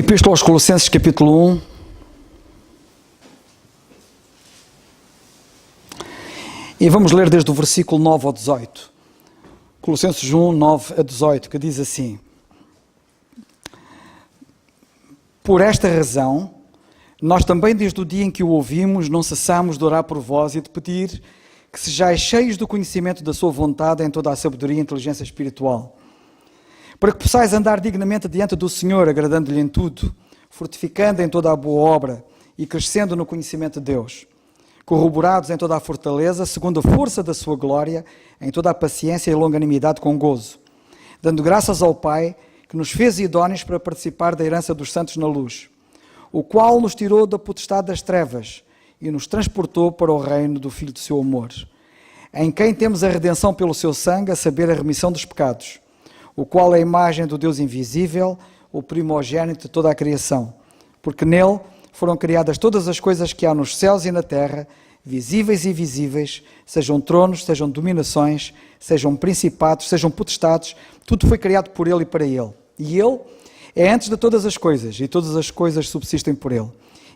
Epístola aos Colossenses, capítulo 1. E vamos ler desde o versículo 9 ao 18. Colossenses 1, 9 a 18, que diz assim: Por esta razão, nós também desde o dia em que o ouvimos, não cessamos de orar por vós e de pedir que sejais cheios do conhecimento da sua vontade em toda a sabedoria e inteligência espiritual, para que possais andar dignamente diante do Senhor, agradando-lhe em tudo, fortificando em toda a boa obra e crescendo no conhecimento de Deus, corroborados em toda a fortaleza, segundo a força da sua glória, em toda a paciência e longanimidade com gozo, dando graças ao Pai, que nos fez idóneos para participar da herança dos santos na luz, o qual nos tirou da potestade das trevas e nos transportou para o reino do Filho do seu amor, em quem temos a redenção pelo seu sangue, a saber, a remissão dos pecados, o qual é a imagem do Deus invisível, o primogênito de toda a criação, porque nele foram criadas todas as coisas que há nos céus e na terra, visíveis e invisíveis, sejam tronos, sejam dominações, sejam principados, sejam potestades, tudo foi criado por ele e para ele. E ele é antes de todas as coisas, e todas as coisas subsistem por ele.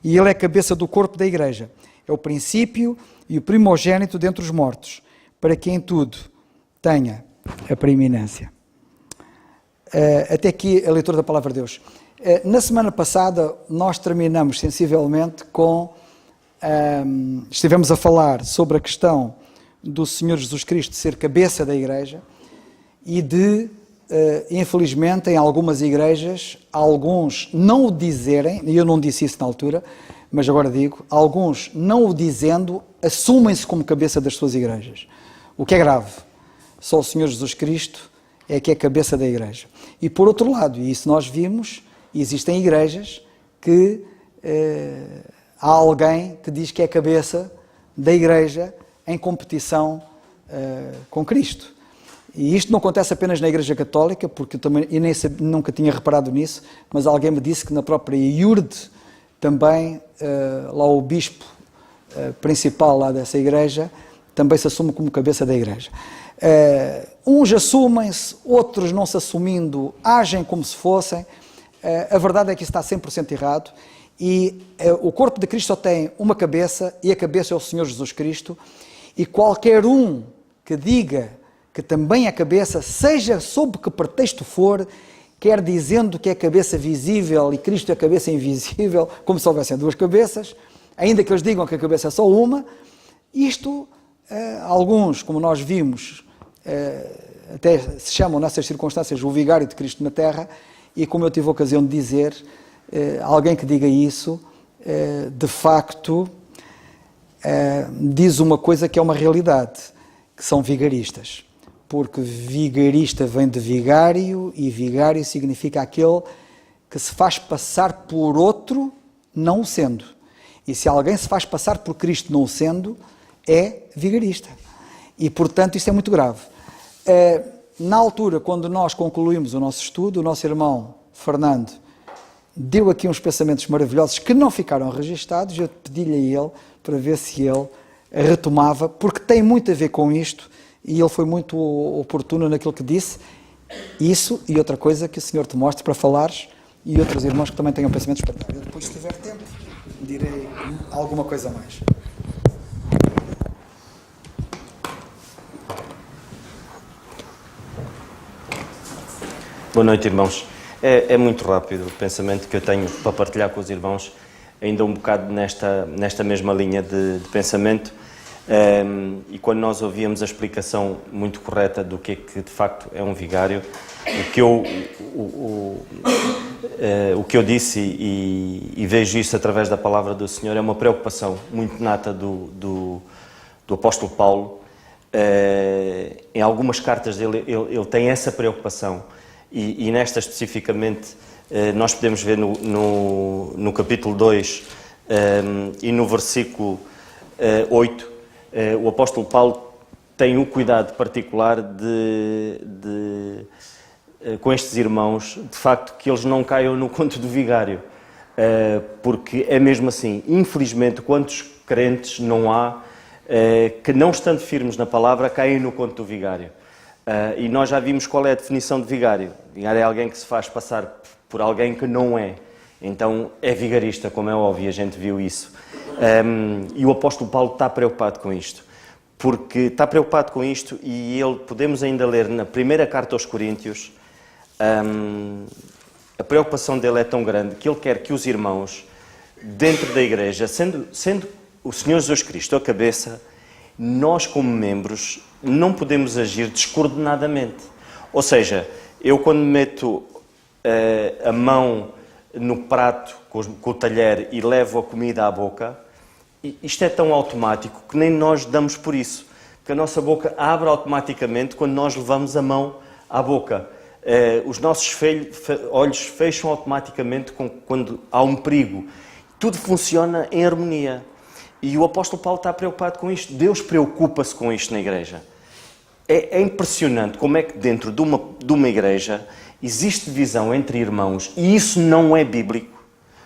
E ele é a cabeça do corpo da igreja, é o princípio e o primogênito dentre os mortos, para que em tudo tenha a preeminência. Até aqui a leitura da Palavra de Deus. Na semana passada nós terminamos sensivelmente com... estivemos a falar sobre a questão do Senhor Jesus Cristo ser cabeça da igreja e de, infelizmente, em algumas igrejas, alguns não o dizerem, e eu não disse isso na altura, mas agora digo, alguns não o dizendo, assumem-se como cabeça das suas igrejas, o que é grave. Só o Senhor Jesus Cristo é que é cabeça da igreja. E por outro lado, e isso nós vimos, existem igrejas que há alguém que diz que é cabeça da igreja em competição com Cristo. E isto não acontece apenas na Igreja Católica, porque eu nunca tinha reparado nisso, mas alguém me disse que na própria IURD também, lá o bispo principal lá dessa igreja, também se assume como cabeça da igreja. Uns assumem-se, outros não se assumindo, agem como se fossem. A verdade é que isso está 100% errado. E o corpo de Cristo só tem uma cabeça, e a cabeça é o Senhor Jesus Cristo, e qualquer um que diga que também é cabeça, seja sob que pretexto for, quer dizendo que é cabeça visível e Cristo é cabeça invisível, como se houvessem duas cabeças, ainda que eles digam que a cabeça é só uma, isto, alguns, como nós vimos, até se chamam nessas circunstâncias o vigário de Cristo na terra, e como eu tive a ocasião de dizer, alguém que diga isso, de facto, diz uma coisa que é uma realidade, que são vigaristas. Porque vigarista vem de vigário, e vigário significa aquele que se faz passar por outro, não o sendo. E se alguém se faz passar por Cristo não o sendo, é vigarista. E, portanto, isto é muito grave. Na altura, quando nós concluímos o nosso estudo, o nosso irmão Fernando deu aqui uns pensamentos maravilhosos que não ficaram registados. Eu pedi-lhe a ele para ver se ele retomava, porque tem muito a ver com isto, e ele foi muito oportuno naquilo que disse. Isso e outra coisa que o Senhor te mostre para falares, e outros irmãos que também tenham pensamentos para dar. Eu depois, se tiver tempo, direi alguma coisa a mais. Boa noite, irmãos. É muito rápido o pensamento que eu tenho para partilhar com os irmãos, ainda um bocado nesta mesma linha de pensamento, e quando nós ouvíamos a explicação muito correta do que de facto é um vigário, o que eu disse e vejo isso através da palavra do Senhor, é uma preocupação muito nata do apóstolo Paulo. Em algumas cartas dele, ele tem essa preocupação. E nesta especificamente, nós podemos ver no capítulo 2 e no versículo 8, o apóstolo Paulo tem um cuidado particular com estes irmãos, de facto, que eles não caiam no conto do vigário, porque é mesmo assim, infelizmente, quantos crentes não há que, não estando firmes na palavra, caem no conto do vigário. E nós já vimos qual é a definição de vigário. Vigário é alguém que se faz passar por alguém que não é. Então é vigarista, como é óbvio, a gente viu isso. E o apóstolo Paulo está preocupado com isto. Porque está preocupado com isto e ele, podemos ainda ler na primeira carta aos Coríntios, a preocupação dele é tão grande que ele quer que os irmãos, dentro da igreja, sendo o Senhor Jesus Cristo a cabeça, nós como membros não podemos agir descoordenadamente. Ou seja, eu quando meto a mão no prato com o talher e levo a comida à boca, isto é tão automático que nem nós damos por isso. Que a nossa boca abre automaticamente quando nós levamos a mão à boca. Os nossos olhos fecham automaticamente quando há um perigo. Tudo funciona em harmonia. E o apóstolo Paulo está preocupado com isto. Deus preocupa-se com isto na igreja. É impressionante como é que dentro de uma igreja existe divisão entre irmãos e isso não é bíblico.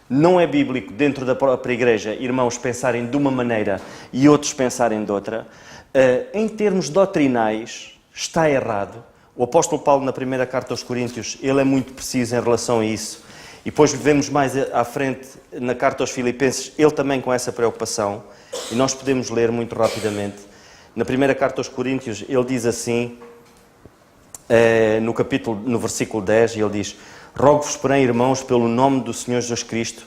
Não é bíblico dentro da própria igreja irmãos pensarem de uma maneira e outros pensarem de outra. Em termos doutrinais, está errado. O apóstolo Paulo, na primeira carta aos Coríntios, ele é muito preciso em relação a isso. E depois vemos mais à frente, na carta aos Filipenses, ele também com essa preocupação. E nós podemos ler muito rapidamente. Na primeira carta aos Coríntios, ele diz assim, no versículo 10, ele diz: rogo-vos, porém, irmãos, pelo nome do Senhor Jesus Cristo,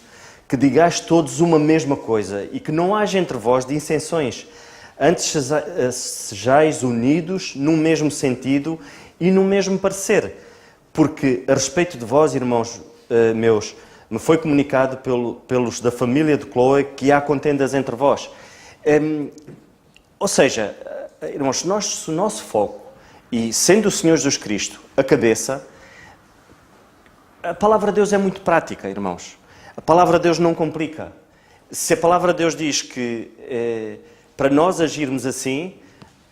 que digais todos uma mesma coisa e que não haja entre vós dissensões. Antes sejais unidos num mesmo sentido e no mesmo parecer. Porque a respeito de vós, irmãos meus, me foi comunicado pelos da família de Cloé que há contendas entre vós. Ou seja, irmãos, se o nosso foco, e sendo o Senhor Jesus Cristo a cabeça, a palavra de Deus é muito prática, irmãos. A palavra de Deus não complica. Se a palavra de Deus diz que para nós agirmos assim,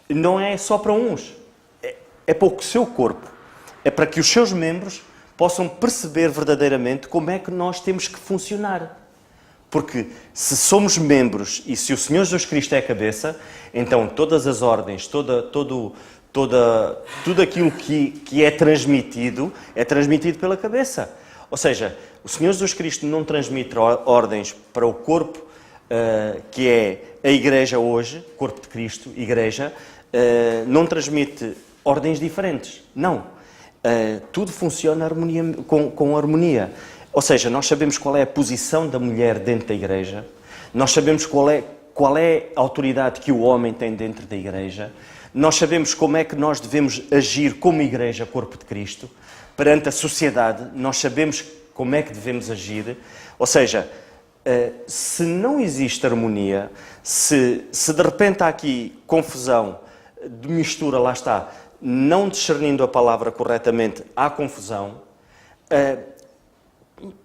não é só para uns. É para o seu corpo. É para que os seus membros possam perceber verdadeiramente como é que nós temos que funcionar. Porque se somos membros e se o Senhor Jesus Cristo é a cabeça, então todas as ordens, tudo aquilo que é transmitido pela cabeça. Ou seja, o Senhor Jesus Cristo não transmite ordens para o corpo que é a Igreja hoje, corpo de Cristo, Igreja, não transmite ordens diferentes. Não. Tudo funciona com harmonia. Ou seja, nós sabemos qual é a posição da mulher dentro da Igreja, nós sabemos qual é a autoridade que o homem tem dentro da Igreja, nós sabemos como é que nós devemos agir como Igreja, corpo de Cristo, perante a sociedade, nós sabemos como é que devemos agir. Ou seja, se não existe harmonia, se de repente há aqui confusão, de mistura, lá está, não discernindo a palavra corretamente, há confusão,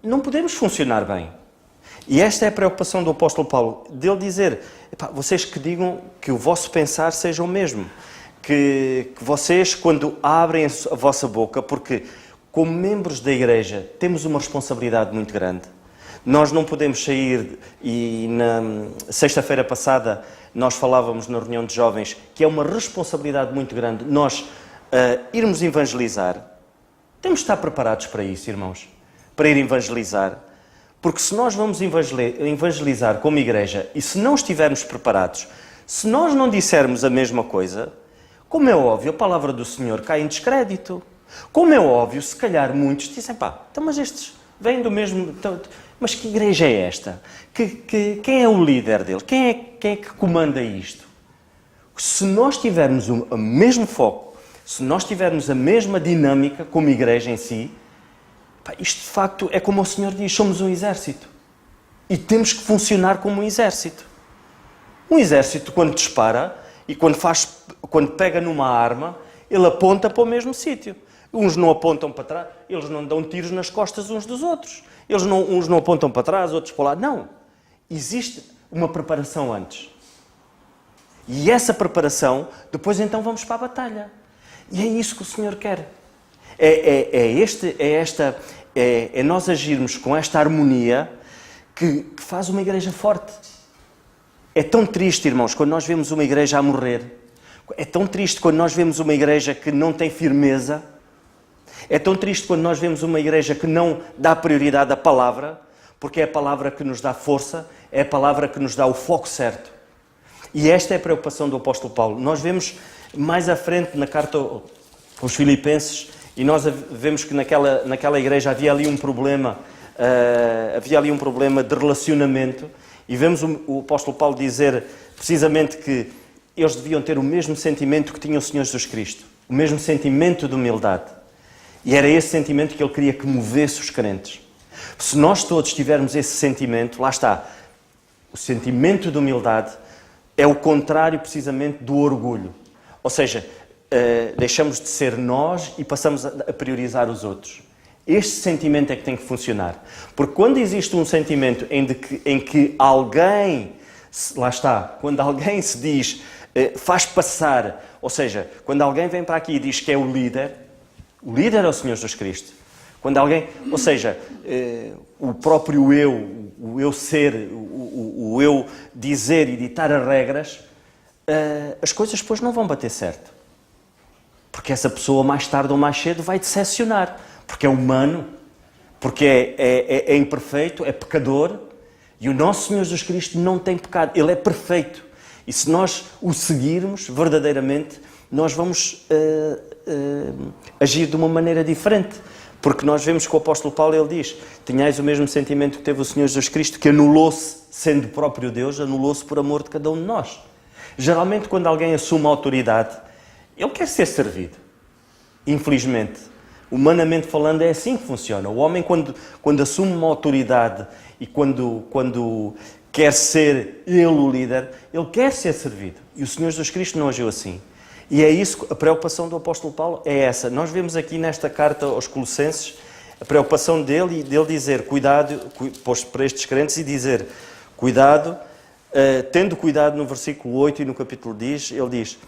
não podemos funcionar bem. E esta é a preocupação do apóstolo Paulo, dele dizer, vocês que digam que o vosso pensar seja o mesmo, que vocês, quando abrem a vossa boca, porque como membros da Igreja temos uma responsabilidade muito grande. Nós não podemos sair, e na sexta-feira passada nós falávamos na reunião de jovens, que é uma responsabilidade muito grande nós irmos evangelizar. Temos de estar preparados para isso, irmãos, para ir evangelizar. Porque se nós vamos evangelizar como igreja e se não estivermos preparados, se nós não dissermos a mesma coisa, como é óbvio, a palavra do Senhor cai em descrédito. Como é óbvio, se calhar muitos dizem, então, mas estes vêm do mesmo... Mas que igreja é esta? Quem é o líder dele? Quem é que comanda isto? Se nós tivermos o mesmo foco, se nós tivermos a mesma dinâmica como igreja em si, isto de facto é como o Senhor diz, somos um exército. E temos que funcionar como um exército. Um exército, quando dispara e quando pega numa arma, ele aponta para o mesmo sítio. Uns não apontam para trás, eles não dão tiros nas costas uns dos outros. Uns não apontam para trás, outros para lá. Não. Existe uma preparação antes. E essa preparação, depois então vamos para a batalha. E é isso que o Senhor quer. É nós agirmos com esta harmonia que faz uma igreja forte. É tão triste, irmãos, quando nós vemos uma igreja a morrer. É tão triste quando nós vemos uma igreja que não tem firmeza. É tão triste quando nós vemos uma igreja que não dá prioridade à palavra, porque é a palavra que nos dá força, é a palavra que nos dá o foco certo. E esta é a preocupação do apóstolo Paulo. Nós vemos mais à frente na carta aos Filipenses, e nós vemos que naquela igreja havia ali um problema de relacionamento, e vemos o apóstolo Paulo dizer precisamente que eles deviam ter o mesmo sentimento que tinha o Senhor Jesus Cristo, o mesmo sentimento de humildade. E era esse sentimento que ele queria que movesse os crentes. Se nós todos tivermos esse sentimento, lá está, o sentimento de humildade é o contrário precisamente do orgulho. Ou seja, deixamos de ser nós e passamos a priorizar os outros. Este sentimento é que tem que funcionar. Porque quando existe um sentimento em que alguém, lá está, quando alguém se diz, faz passar, ou seja, quando alguém vem para aqui e diz que é o líder é o Senhor Jesus Cristo. Quando alguém, ou seja, o próprio eu, o eu ser, o eu dizer e ditar as regras, as coisas depois não vão bater certo. Porque essa pessoa mais tarde ou mais cedo vai decepcionar. Porque é humano, porque é imperfeito, é pecador. E o nosso Senhor Jesus Cristo não tem pecado, Ele é perfeito. E se nós o seguirmos verdadeiramente, nós vamos agir de uma maneira diferente. Porque nós vemos que o apóstolo Paulo, ele diz, tenhais o mesmo sentimento que teve o Senhor Jesus Cristo, que anulou-se, sendo o próprio Deus, anulou-se por amor de cada um de nós. Geralmente, quando alguém assume a autoridade, ele quer ser servido. Infelizmente, humanamente falando, é assim que funciona. O homem, quando assume uma autoridade e quando quer ser ele o líder, ele quer ser servido. E o Senhor Jesus Cristo não agiu assim. E é isso, a preocupação do apóstolo Paulo é essa. Nós vemos aqui nesta carta aos Colossenses a preocupação dele dizer, cuidado, para estes crentes e dizer, cuidado, tendo cuidado no versículo 8 e no capítulo ele diz,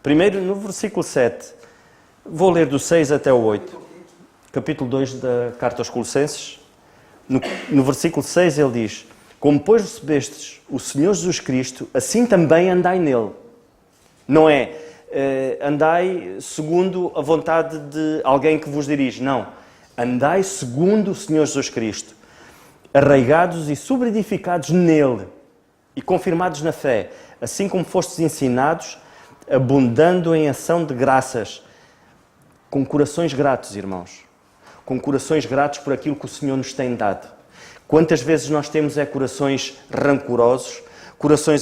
primeiro no versículo 7, vou ler do 6 até o 8, capítulo 2 da carta aos Colossenses, no versículo 6 ele diz, como pois recebestes o Senhor Jesus Cristo, assim também andai nele. Não é andai segundo a vontade de alguém que vos dirige. Não. Andai segundo o Senhor Jesus Cristo, arraigados e sobreedificados nele e confirmados na fé, assim como fostes ensinados, abundando em ação de graças, com corações gratos, irmãos. Com corações gratos por aquilo que o Senhor nos tem dado. Quantas vezes nós temos corações rancorosos, corações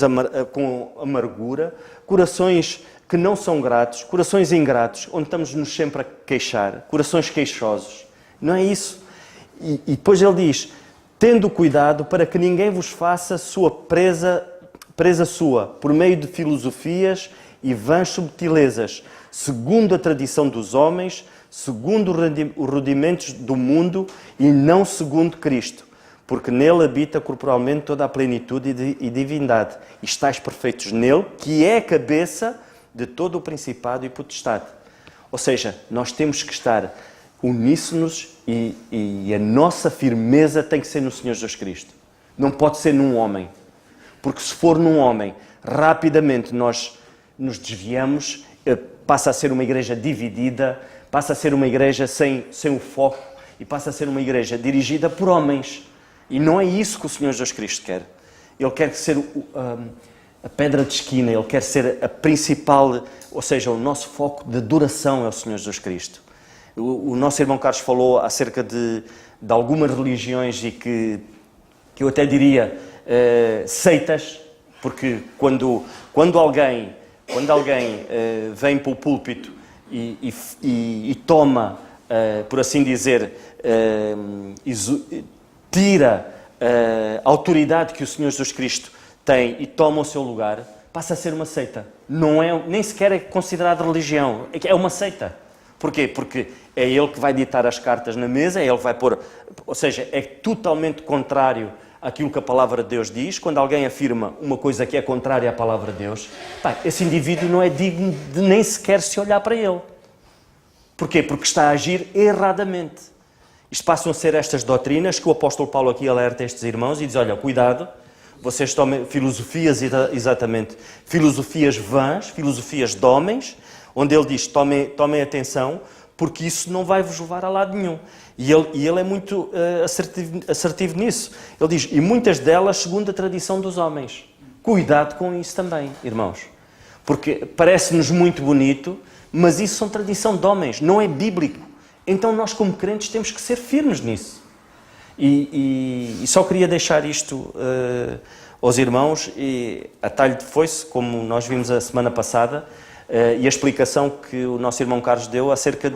com amargura, corações que não são gratos, corações ingratos, onde estamos-nos sempre a queixar, corações queixosos. Não é isso. E depois ele diz, tendo cuidado para que ninguém vos faça sua presa sua, por meio de filosofias e vãs subtilezas, segundo a tradição dos homens, segundo os rudimentos do mundo e não segundo Cristo, porque nele habita corporalmente toda a plenitude e divindade, e estáis perfeitos nele, que é a cabeça de todo o principado e potestade. Ou seja, nós temos que estar uníssonos e a nossa firmeza tem que ser no Senhor Jesus Cristo. Não pode ser num homem. Porque se for num homem, rapidamente nós nos desviamos, passa a ser uma igreja dividida, passa a ser uma igreja sem o foco e passa a ser uma igreja dirigida por homens. E não é isso que o Senhor Jesus Cristo quer. Ele quer ser a pedra de esquina, Ele quer ser a principal, ou seja, o nosso foco de adoração é o Senhor Jesus Cristo. O nosso irmão Carlos falou acerca de algumas religiões e que eu até diria seitas, porque quando alguém vem para o púlpito e toma, por assim dizer, tira a autoridade que o Senhor Jesus Cristo tem e toma o seu lugar, passa a ser uma seita. Nem sequer é considerada religião, é uma seita. Porquê? Porque é ele que vai ditar as cartas na mesa, é ele que vai pôr... Ou seja, é totalmente contrário àquilo que a palavra de Deus diz. Quando alguém afirma uma coisa que é contrária à palavra de Deus, esse indivíduo não é digno de nem sequer se olhar para ele. Porquê? Porque está a agir erradamente. Isto passam a ser estas doutrinas que o apóstolo Paulo aqui alerta estes irmãos e diz, olha, cuidado, vocês tomem filosofias, exatamente, filosofias vãs, filosofias de homens, onde ele diz, tomem atenção, porque isso não vai vos levar a lado nenhum. E ele é muito assertivo nisso. Ele diz, e muitas delas segundo a tradição dos homens. Cuidado com isso também, irmãos. Porque parece-nos muito bonito, mas isso são tradição de homens, não é bíblico. Então nós como crentes temos que ser firmes nisso. E só queria deixar isto aos irmãos, e a talho de foice, como nós vimos a semana passada, e a explicação que o nosso irmão Carlos deu acerca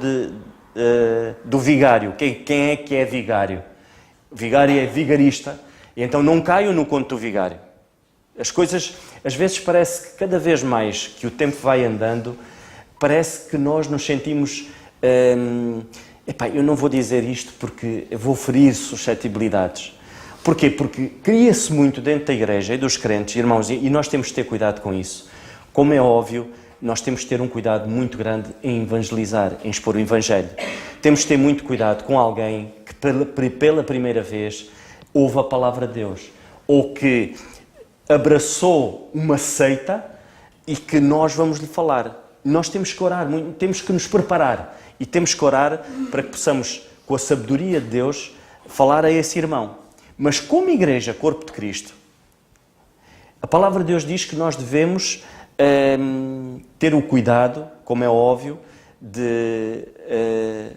do vigário. Quem é que é vigário? Vigário é vigarista, e então não caiam no conto do vigário. As coisas, às vezes parece que cada vez mais que o tempo vai andando, parece que nós nos sentimos... eu não vou dizer isto porque eu vou ferir suscetibilidades. Porquê? Porque cria-se muito dentro da igreja e dos crentes, irmãos, e nós temos de ter cuidado com isso. Como é óbvio, nós temos de ter um cuidado muito grande em evangelizar, em expor o Evangelho. Temos de ter muito cuidado com alguém que pela primeira vez ouve a palavra de Deus, ou que abraçou uma seita e que nós vamos lhe falar. Nós temos que orar, temos que nos preparar e temos que orar para que possamos, com a sabedoria de Deus, falar a esse irmão. Mas como igreja, corpo de Cristo, a palavra de Deus diz que nós devemos ter o cuidado, como é óbvio, de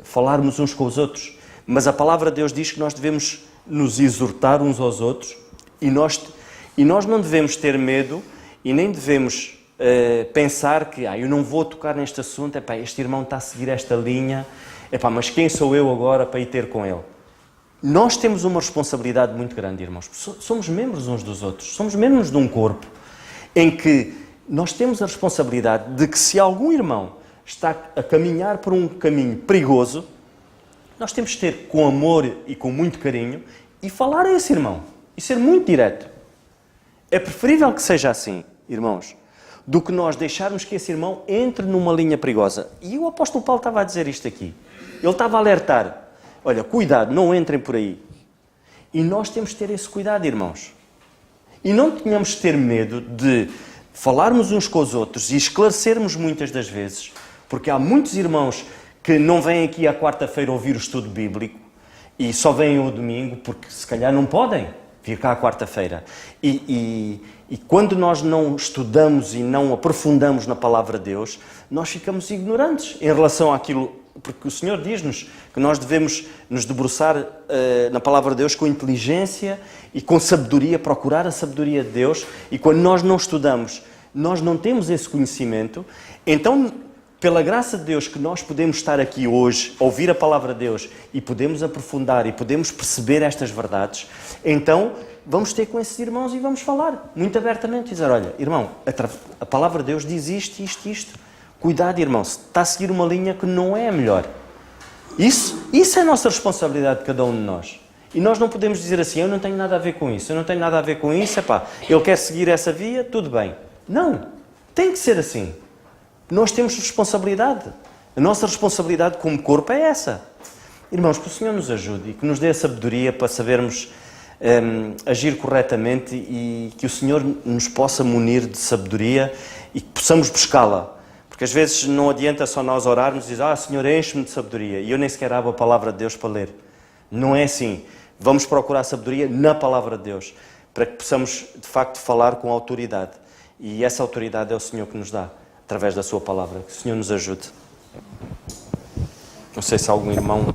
falarmos uns com os outros. Mas a palavra de Deus diz que nós devemos nos exortar uns aos outros e nós não devemos ter medo e nem devemos pensar que eu não vou tocar neste assunto, este irmão está a seguir esta linha, mas quem sou eu agora para ir ter com ele? Nós temos uma responsabilidade muito grande, irmãos. Somos membros uns dos outros, somos membros de um corpo em que nós temos a responsabilidade de que se algum irmão está a caminhar por um caminho perigoso, nós temos de ter com amor e com muito carinho e falar a esse irmão e ser muito direto. É preferível que seja assim, irmãos, do que nós deixarmos que esse irmão entre numa linha perigosa. E o apóstolo Paulo estava a dizer isto aqui. Ele estava a alertar. Olha, cuidado, não entrem por aí. E nós temos de ter esse cuidado, irmãos. E não tínhamos de ter medo de falarmos uns com os outros e esclarecermos muitas das vezes, porque há muitos irmãos que não vêm aqui à quarta-feira ouvir o estudo bíblico e só vêm ao domingo porque se calhar não podem vir cá à quarta-feira. E quando nós não estudamos e não aprofundamos na palavra de Deus, nós ficamos ignorantes em relação àquilo, porque o Senhor diz-nos que nós devemos nos debruçar na palavra de Deus com inteligência e com sabedoria, procurar a sabedoria de Deus, e quando nós não estudamos, nós não temos esse conhecimento, então, pela graça de Deus que nós podemos estar aqui hoje, ouvir a palavra de Deus e podemos aprofundar e podemos perceber estas verdades, então vamos ter com esses irmãos e vamos falar muito abertamente, dizer, olha, irmão, a palavra de Deus diz isto, isto, isto. Cuidado, irmão, se está a seguir uma linha que não é a melhor. Isso é a nossa responsabilidade de cada um de nós. E nós não podemos dizer assim, eu não tenho nada a ver com isso, eu não tenho nada a ver com isso, ele quer seguir essa via, tudo bem. Não, tem que ser assim. Nós temos responsabilidade. A nossa responsabilidade como corpo é essa. Irmãos, que o Senhor nos ajude e que nos dê a sabedoria para sabermos agir corretamente e que o Senhor nos possa munir de sabedoria e que possamos buscá-la. Porque às vezes não adianta só nós orarmos e dizer, Senhor, enche-me de sabedoria. E eu nem sequer abro a palavra de Deus para ler. Não é assim. Vamos procurar sabedoria na palavra de Deus, para que possamos, de facto, falar com autoridade. E essa autoridade é o Senhor que nos dá, através da sua palavra. Que o Senhor nos ajude. Não sei se há algum irmão...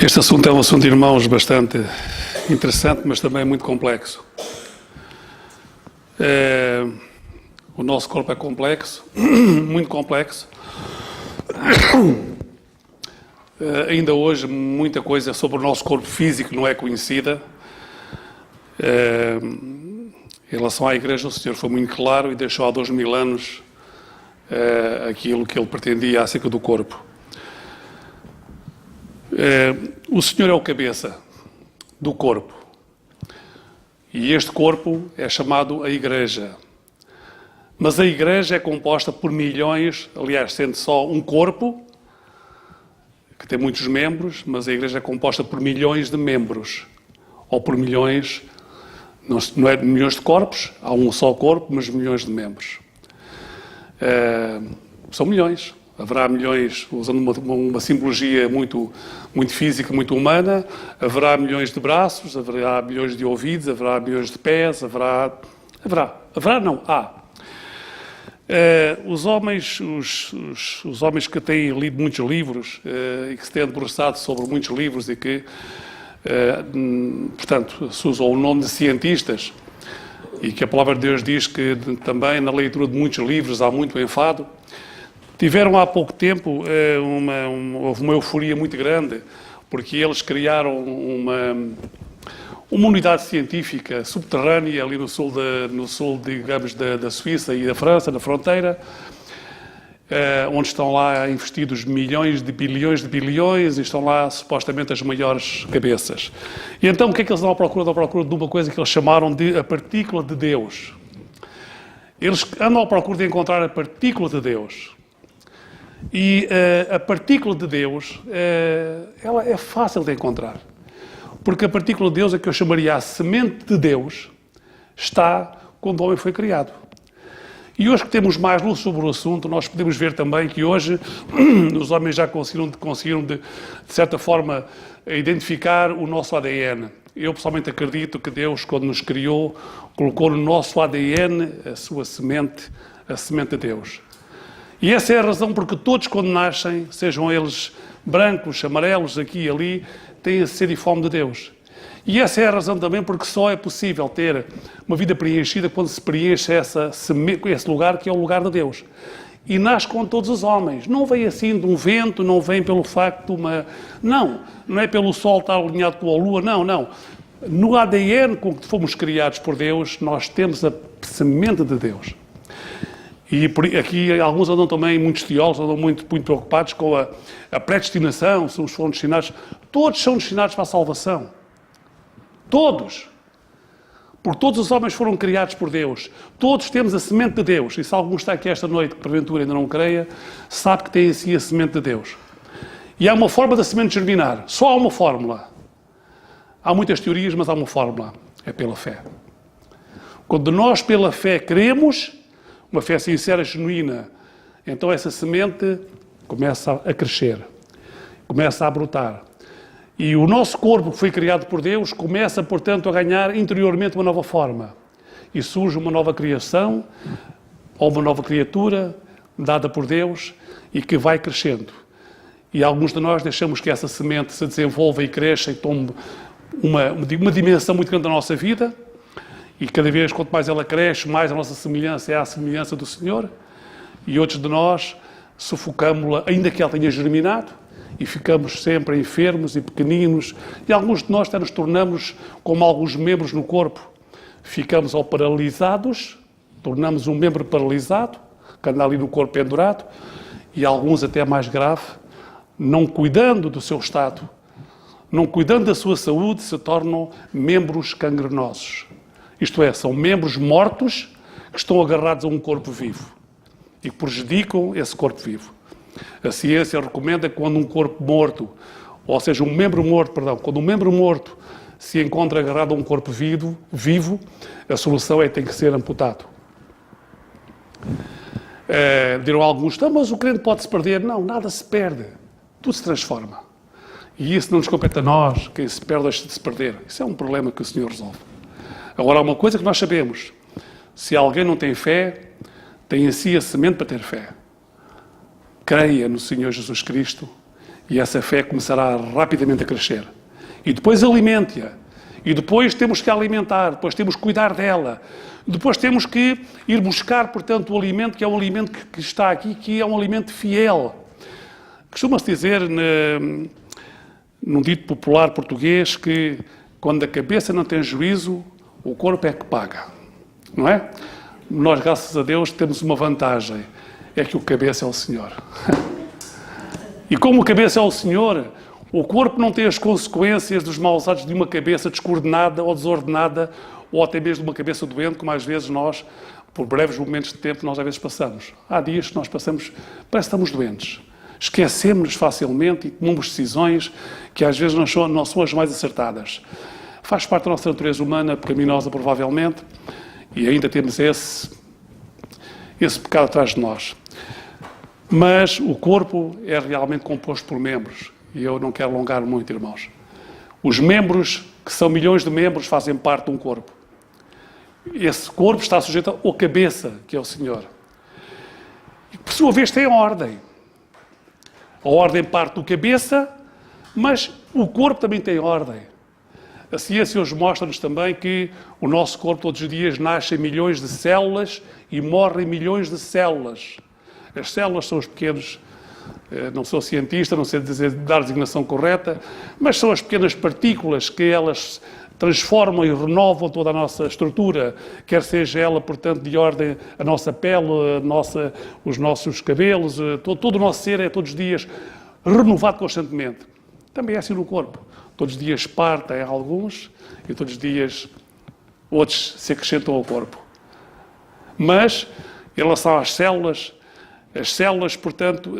Este assunto é um assunto, irmãos, bastante interessante, mas também muito complexo. O nosso corpo é complexo, muito complexo. Ainda hoje, muita coisa sobre o nosso corpo físico não é conhecida. Em relação à Igreja, o Senhor foi muito claro e deixou há 2000 anos aquilo que Ele pretendia acerca do corpo. O Senhor é o cabeça do corpo. E este corpo é chamado a Igreja. Mas a Igreja é composta por milhões, aliás, sendo só um corpo, que tem muitos membros, mas a Igreja é composta por milhões de membros. Ou por milhões, não é milhões de corpos, há um só corpo, mas milhões de membros. São milhões. Haverá milhões, usando uma simbologia muito física, muito humana, haverá milhões de braços, haverá milhões de ouvidos, haverá milhões de pés, há. Os homens que têm lido muitos livros e que se têm debruçado sobre muitos livros e que, portanto, se usam o nome de cientistas e que a palavra de Deus diz que também na leitura de muitos livros há muito enfado, tiveram há pouco tempo houve uma euforia muito grande porque eles criaram uma unidade científica subterrânea ali no sul, digamos, da Suíça e da França, na fronteira, onde estão lá investidos milhões de bilhões e estão lá supostamente as maiores cabeças. E então o que é que eles dão à procura? Dão à procura de uma coisa que eles chamaram de a partícula de Deus. Eles andam à procura de encontrar a partícula de Deus. E a partícula de Deus, ela é fácil de encontrar. Porque a partícula de Deus, a que eu chamaria a semente de Deus, está quando o homem foi criado. E hoje que temos mais luz sobre o assunto, nós podemos ver também que hoje os homens já conseguiram de certa forma, identificar o nosso ADN. Eu pessoalmente acredito que Deus, quando nos criou, colocou no nosso ADN a sua semente, a semente de Deus. E essa é a razão porque todos quando nascem, sejam eles brancos, amarelos, aqui e ali, têm a sede e fome de Deus. E essa é a razão também porque só é possível ter uma vida preenchida quando se preenche esse lugar que é o lugar de Deus. E nasce com todos os homens. Não vem assim de um vento, não vem pelo facto de uma... Não é pelo sol estar alinhado com a lua, não. No ADN com que fomos criados por Deus, nós temos a semente de Deus. E aqui alguns andam também, muitos teólogos andam muito preocupados com a predestinação, se uns foram destinados. Todos são destinados para a salvação. Todos. Porque todos os homens foram criados por Deus. Todos temos a semente de Deus. E se algum está aqui esta noite, que porventura ainda não creia, sabe que tem em si a semente de Deus. E há uma forma da semente germinar. Só há uma fórmula. Há muitas teorias, mas há uma fórmula. É pela fé. Quando nós, pela fé, cremos, uma fé sincera, genuína, então essa semente começa a crescer, começa a brotar. E o nosso corpo, que foi criado por Deus, começa, portanto, a ganhar interiormente uma nova forma. E surge uma nova criação, ou uma nova criatura, dada por Deus, e que vai crescendo. E alguns de nós deixamos que essa semente se desenvolva e cresça e tome uma dimensão muito grande da nossa vida. E cada vez, quanto mais ela cresce, mais a nossa semelhança é a semelhança do Senhor. E outros de nós sufocamos-la, ainda que ela tenha germinado, e ficamos sempre enfermos e pequeninos. E alguns de nós até nos tornamos como alguns membros no corpo. Ficamos ou paralisados, tornamos um membro paralisado, que anda ali no corpo pendurado, e alguns até mais grave, não cuidando do seu estado, não cuidando da sua saúde, se tornam membros gangrenosos. Isto é, são membros mortos que estão agarrados a um corpo vivo e que prejudicam esse corpo vivo. A ciência recomenda que quando um corpo morto, ou seja, um membro morto, quando um membro morto se encontra agarrado a um corpo vivo, a solução é que tem que ser amputado. Dirão alguns, mas o crente pode se perder. Não, nada se perde. Tudo se transforma. E isso não nos compete a nós, quem se perde deixa de se perder. Isso é um problema que o Senhor resolve. Agora, há uma coisa que nós sabemos. Se alguém não tem fé, tem em si a semente para ter fé. Creia no Senhor Jesus Cristo e essa fé começará rapidamente a crescer. E depois alimente-a. E depois temos que alimentar, depois temos que cuidar dela. Depois temos que ir buscar, portanto, o alimento que é um alimento que está aqui, que é um alimento fiel. Costuma-se dizer, num dito popular português, que quando a cabeça não tem juízo, o corpo é que paga, não é? Nós, graças a Deus, temos uma vantagem, é que o cabeça é o Senhor. E como o cabeça é o Senhor, O corpo não tem as consequências dos maus hábitos de uma cabeça descoordenada ou desordenada, ou até mesmo de uma cabeça doente, como às vezes nós, por breves momentos de tempo, nós às vezes passamos. Há dias que nós passamos, parece que estamos doentes. Esquecemos-nos facilmente e tomamos decisões que às vezes não são as mais acertadas. Faz parte da nossa natureza humana, pecaminosa provavelmente, e ainda temos esse pecado atrás de nós. Mas o corpo é realmente composto por membros, e eu não quero alongar muito, irmãos. Os membros, que são milhões de membros, fazem parte de um corpo. Esse corpo está sujeito à cabeça, que é o Senhor. E, por sua vez, tem ordem. A ordem parte do cabeça, mas o corpo também tem ordem. A ciência hoje mostra-nos também que o nosso corpo todos os dias nascem milhões de células e morrem milhões de células. As células são os pequenos, não sou cientista, não sei dar a designação correta, mas são as pequenas partículas que elas transformam e renovam toda a nossa estrutura, quer seja ela, portanto, de ordem a nossa pele, os nossos cabelos, todo o nosso ser é todos os dias renovado constantemente. Também é assim no corpo. Todos os dias partem alguns e todos os dias outros se acrescentam ao corpo. Mas, em relação às células, as células, portanto,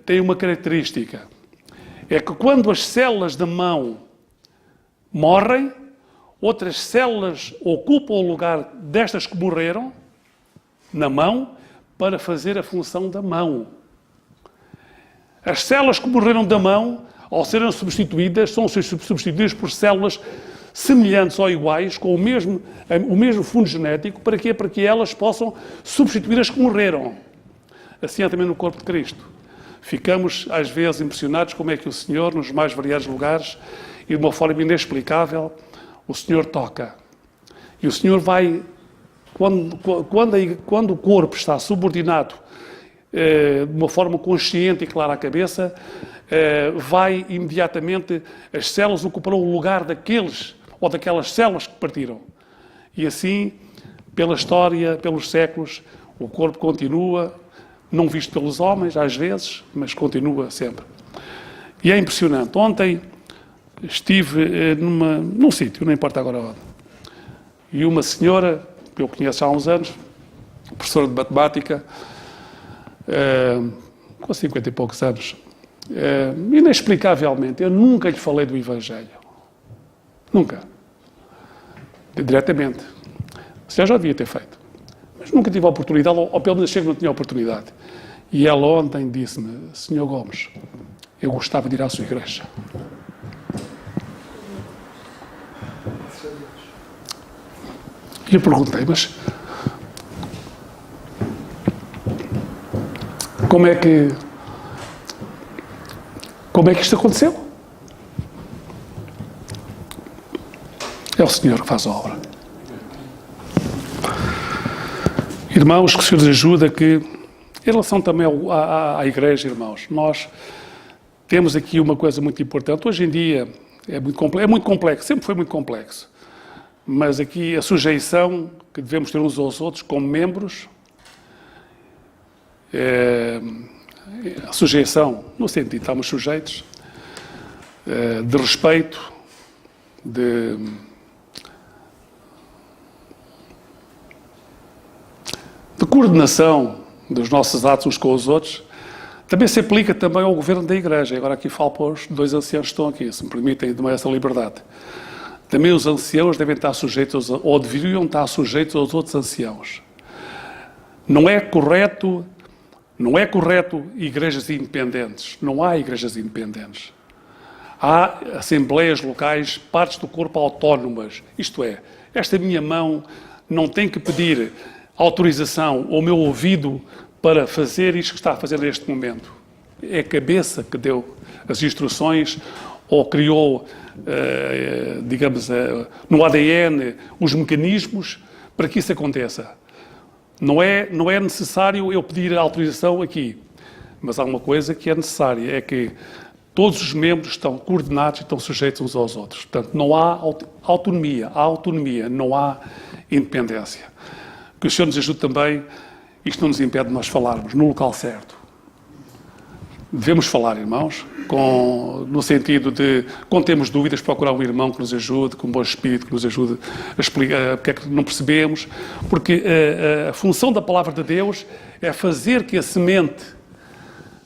têm uma característica. É que quando as células da mão morrem, outras células ocupam o lugar destas que morreram na mão para fazer a função da mão. As células que morreram da mão, ao serem substituídas, são substituídas por células semelhantes ou iguais, com o mesmo fundo genético, para quê? Para que elas possam substituir as que morreram. Assim é também no corpo de Cristo. Ficamos, às vezes, impressionados como é que o Senhor, nos mais variados lugares, e de uma forma inexplicável, o Senhor toca. E o Senhor vai, quando o corpo está subordinado de uma forma consciente e clara à cabeça, vai imediatamente, as células ocuparão o lugar daqueles ou daquelas células que partiram. E assim, pela história, pelos séculos, o corpo continua, não visto pelos homens, às vezes, mas continua sempre. E é impressionante. Ontem estive num sítio, não importa agora onde, e uma senhora, que eu conheço há uns anos, professora de matemática, com 50 e poucos anos, inexplicavelmente, eu nunca lhe falei do Evangelho. Nunca. Diretamente. Você já devia ter feito. Mas nunca tive a oportunidade, ou pelo menos achei que não tinha oportunidade. E ela ontem disse-me: Sr. Gomes, eu gostava de ir à sua igreja. E eu perguntei, mas como é que isto aconteceu? É o Senhor que faz a obra. Irmãos, que o Senhor nos ajuda, que, em relação também à igreja, irmãos, nós temos aqui uma coisa muito importante. Hoje em dia é muito complexo, sempre foi muito complexo. Mas aqui a sujeição que devemos ter uns aos outros como membros, a sujeição, no sentido de estarmos sujeitos, de respeito, de coordenação dos nossos atos uns com os outros, também se aplica também ao governo da Igreja. Agora aqui falo para os dois anciãos que estão aqui, se me permitem tomar essa liberdade. Também os anciãos devem estar sujeitos, ou deveriam estar sujeitos aos outros anciãos. Não é correto igrejas independentes. Não há igrejas independentes. Há assembleias locais, partes do corpo autónomas. Isto é, esta minha mão não tem que pedir autorização ao meu ouvido para fazer isto que está a fazer neste momento. É a cabeça que deu as instruções ou criou, digamos, no ADN os mecanismos para que isso aconteça. Não é necessário eu pedir autorização aqui, mas há uma coisa que é necessária, é que todos os membros estão coordenados e estão sujeitos uns aos outros. Portanto, não há autonomia, não há independência. Que o Senhor nos ajude também, isto não nos impede de nós falarmos no local certo. devemos falar, irmãos, no sentido de, quando temos dúvidas, procurar um irmão que nos ajude, com um bom espírito, que nos ajude a explicar porque é que não percebemos, porque a função da palavra de Deus é fazer que a semente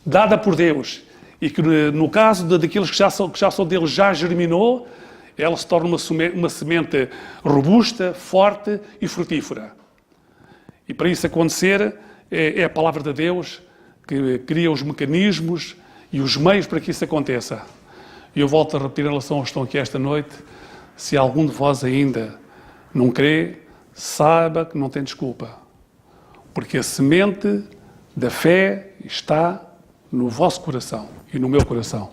dada por Deus, e que no caso daqueles que já são deles, já germinou, ela se torna uma semente robusta, forte e frutífera. E para isso acontecer, é a palavra de Deus que cria os mecanismos e os meios para que isso aconteça. E eu volto a repetir em relação aos que estão aqui esta noite, se algum de vós ainda não crê, saiba que não tem desculpa. Porque a semente da fé está no vosso coração e no meu coração.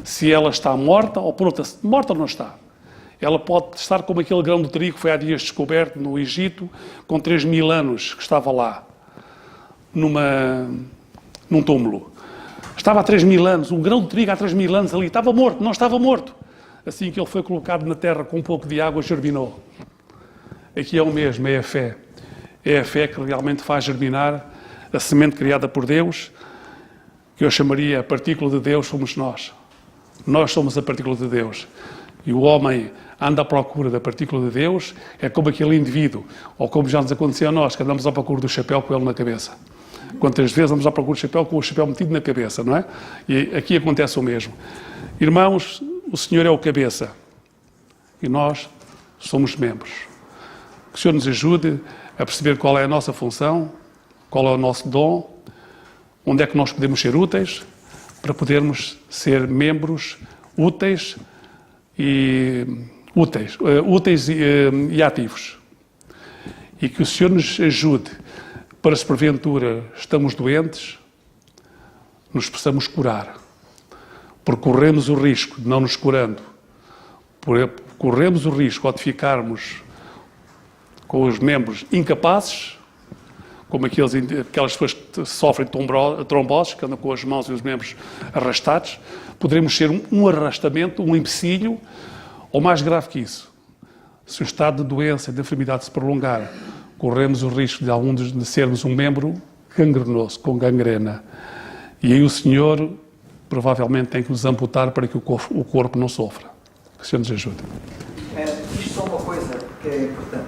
Se ela está morta ou pronta, morta não está. Ela pode estar como aquele grão de trigo que foi há dias descoberto no Egito, com 3.000 anos que estava lá, num túmulo. Estava há 3.000 anos, um grão de trigo há 3.000 anos ali, estava morto, não estava morto. Assim que ele foi colocado na terra com um pouco de água, germinou. Aqui é o mesmo, é a fé. É a fé que realmente faz germinar a semente criada por Deus, que eu chamaria a partícula de Deus, somos nós. Nós somos a partícula de Deus. E o homem anda à procura da partícula de Deus, é como aquele indivíduo, ou como já nos aconteceu a nós, que andamos à procura do chapéu com ele na cabeça. Quantas vezes andamos à procura do chapéu com o chapéu metido na cabeça, não é? E aqui acontece o mesmo. Irmãos, o Senhor é o cabeça e nós somos membros. Que o Senhor nos ajude a perceber qual é a nossa função, qual é o nosso dom, onde é que nós podemos ser úteis, para podermos ser membros úteis e ativos. E que o Senhor nos ajude para, se porventura estamos doentes, nos possamos curar. Porque corremos o risco de não nos curando. Corremos o risco de ficarmos com os membros incapazes, como aquelas pessoas que sofrem tromboses, que andam com as mãos e os membros arrastados. Poderemos ser um arrastamento, um empecilho, ou mais grave que isso. Se o estado de doença e de enfermidade se prolongar, corremos o risco de sermos um membro gangrenoso, com gangrena. E aí o Senhor provavelmente tem que nos amputar para que o corpo não sofra. Que o Senhor nos ajude. Isto é só uma coisa que é importante.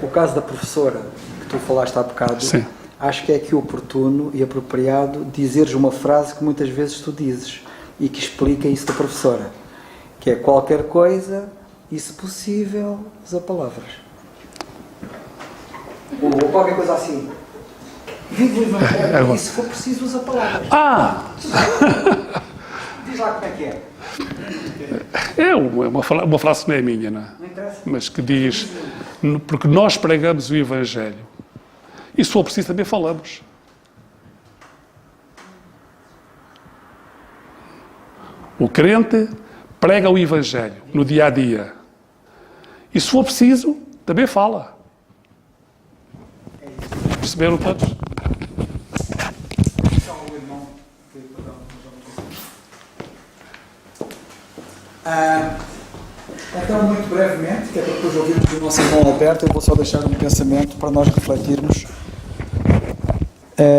O caso da professora, que tu falaste há bocado, sim, acho que é aqui oportuno e apropriado dizeres uma frase que muitas vezes tu dizes e que explica isso da professora, que é qualquer coisa e, se possível, usa palavras. Ou qualquer coisa assim. Vive o Evangelho e, se for preciso, usa palavras. Diz lá como é que é. É uma frase que não é minha, não é? Não interessa. Mas que diz, porque nós pregamos o Evangelho. E se for preciso também falamos. O crente prega o Evangelho no dia a dia. E se for preciso, também fala. Perceberam todos? Então, muito brevemente, que é para depois ouvirmos o nosso irmão Alberto, eu vou só deixar um pensamento para nós refletirmos,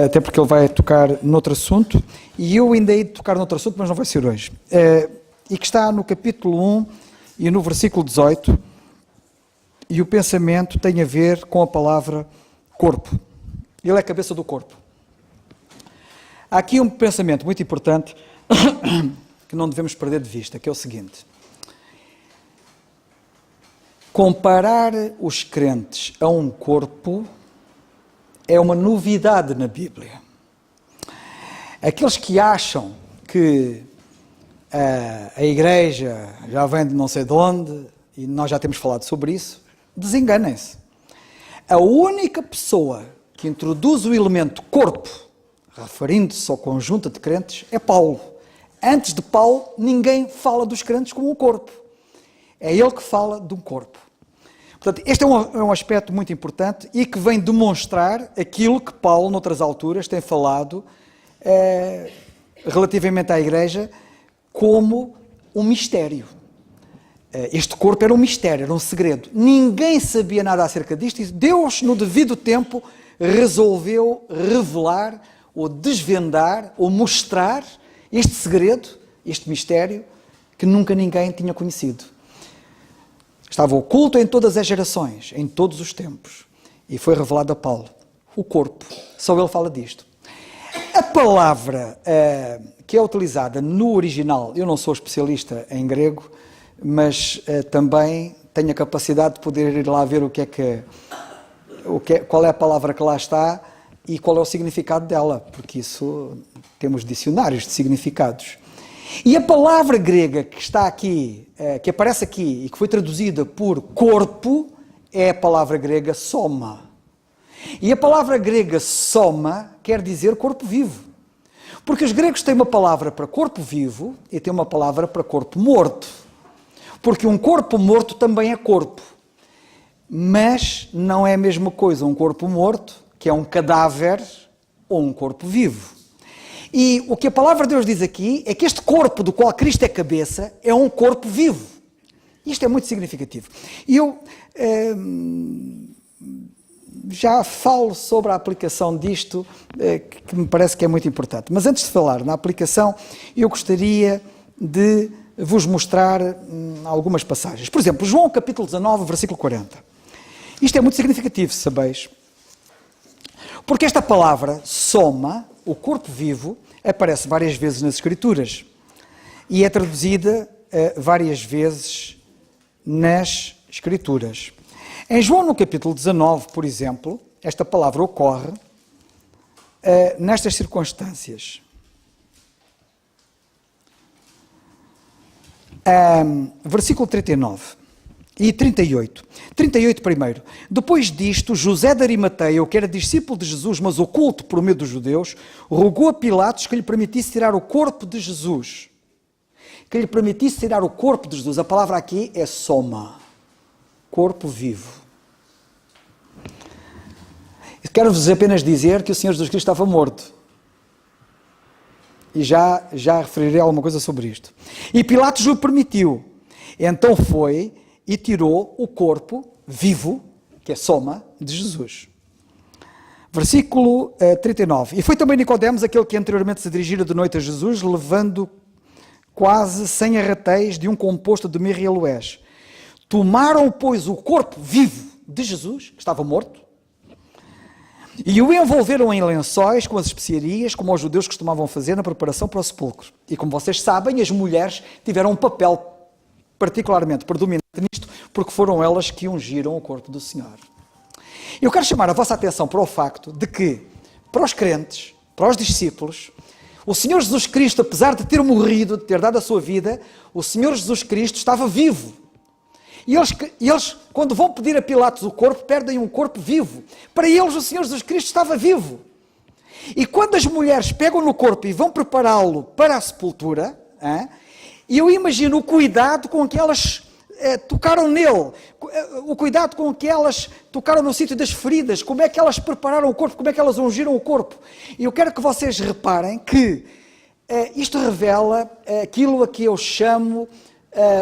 até porque ele vai tocar noutro assunto, e eu ainda hei de tocar noutro assunto, mas não vai ser hoje, e que está no capítulo 1 e no versículo 18, e o pensamento tem a ver com a palavra corpo. Ele é a cabeça do corpo. Há aqui um pensamento muito importante que não devemos perder de vista, que é o seguinte: comparar os crentes a um corpo é uma novidade na Bíblia. Aqueles que acham que a igreja já vem de não sei de onde, e nós já temos falado sobre isso, desenganem-se. A única pessoa que introduz o elemento corpo, referindo-se ao conjunto de crentes, é Paulo. Antes de Paulo, ninguém fala dos crentes como um corpo. É ele que fala de um corpo. Portanto, este é um aspecto muito importante e que vem demonstrar aquilo que Paulo, noutras alturas, tem falado relativamente à Igreja como um mistério. Este corpo era um mistério, era um segredo. Ninguém sabia nada acerca disto e Deus, no devido tempo, resolveu revelar ou desvendar, ou mostrar este segredo, este mistério, que nunca ninguém tinha conhecido. Estava oculto em todas as gerações, em todos os tempos, e foi revelado a Paulo. O corpo, só ele fala disto. A palavra que é utilizada no original, eu não sou especialista em grego, mas também tenho a capacidade de poder ir lá ver qual é a palavra que lá está e qual é o significado dela, porque isso temos dicionários de significados. E a palavra grega que está aqui, que aparece aqui e que foi traduzida por corpo, é a palavra grega soma. E a palavra grega soma quer dizer corpo vivo. Porque os gregos têm uma palavra para corpo vivo e têm uma palavra para corpo morto. Porque um corpo morto também é corpo. Mas não é a mesma coisa um corpo morto, que é um cadáver, ou um corpo vivo. E o que a palavra de Deus diz aqui é que este corpo do qual Cristo é cabeça é um corpo vivo. Isto é muito significativo. E eu já falo sobre a aplicação disto, que me parece que é muito importante. Mas antes de falar na aplicação, eu gostaria de vos mostrar algumas passagens. Por exemplo, João capítulo 19, versículo 40. Isto é muito significativo, se sabeis. Porque esta palavra, soma, o corpo vivo, aparece várias vezes nas Escrituras. E é traduzida várias vezes nas Escrituras. Em João, no capítulo 19, por exemplo, esta palavra ocorre nestas circunstâncias. Versículo 39 e 38. 38 primeiro. Depois disto, José de Arimateia, que era discípulo de Jesus, mas oculto por medo dos judeus, rogou a Pilatos que lhe permitisse tirar o corpo de Jesus. Que lhe permitisse tirar o corpo de Jesus. A palavra aqui é soma. Corpo vivo. Quero-vos apenas dizer que o Senhor Jesus Cristo estava morto. E já referirei alguma coisa sobre isto. E Pilatos o permitiu. Então foi e tirou o corpo vivo, que é soma, de Jesus. Versículo 39. E foi também Nicodemos, aquele que anteriormente se dirigira de noite a Jesus, levando quase 100 arratéis de um composto de mirra e aloés. Tomaram, pois, o corpo vivo de Jesus, que estava morto, e o envolveram em lençóis com as especiarias, como os judeus costumavam fazer na preparação para o sepulcro. E como vocês sabem, as mulheres tiveram um papel particularmente predominante nisto, porque foram elas que ungiram o corpo do Senhor. Eu quero chamar a vossa atenção para o facto de que, para os crentes, para os discípulos, o Senhor Jesus Cristo, apesar de ter morrido, de ter dado a sua vida, o Senhor Jesus Cristo estava vivo. E eles, quando vão pedir a Pilatos o corpo, pedem um corpo vivo. Para eles, o Senhor Jesus Cristo estava vivo. E quando as mulheres pegam no corpo e vão prepará-lo para a sepultura, eu imagino o cuidado com que elas tocaram nele, o cuidado com que elas tocaram no sítio das feridas, como é que elas prepararam o corpo, como é que elas ungiram o corpo. E eu quero que vocês reparem que isto revela aquilo a que eu chamo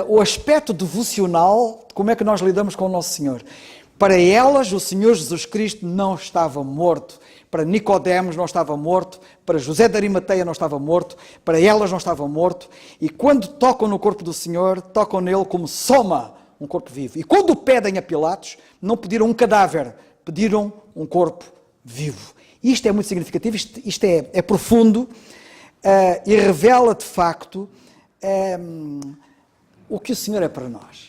o aspecto devocional de como é que nós lidamos com o nosso Senhor. Para elas, o Senhor Jesus Cristo não estava morto. Para Nicodemos não estava morto. Para José de Arimateia não estava morto. Para elas não estava morto. E quando tocam no corpo do Senhor, tocam nele como soma, um corpo vivo. E quando pedem a Pilatos, não pediram um cadáver, pediram um corpo vivo. Isto é muito significativo, isto é profundo e revela de facto o que o Senhor é para nós.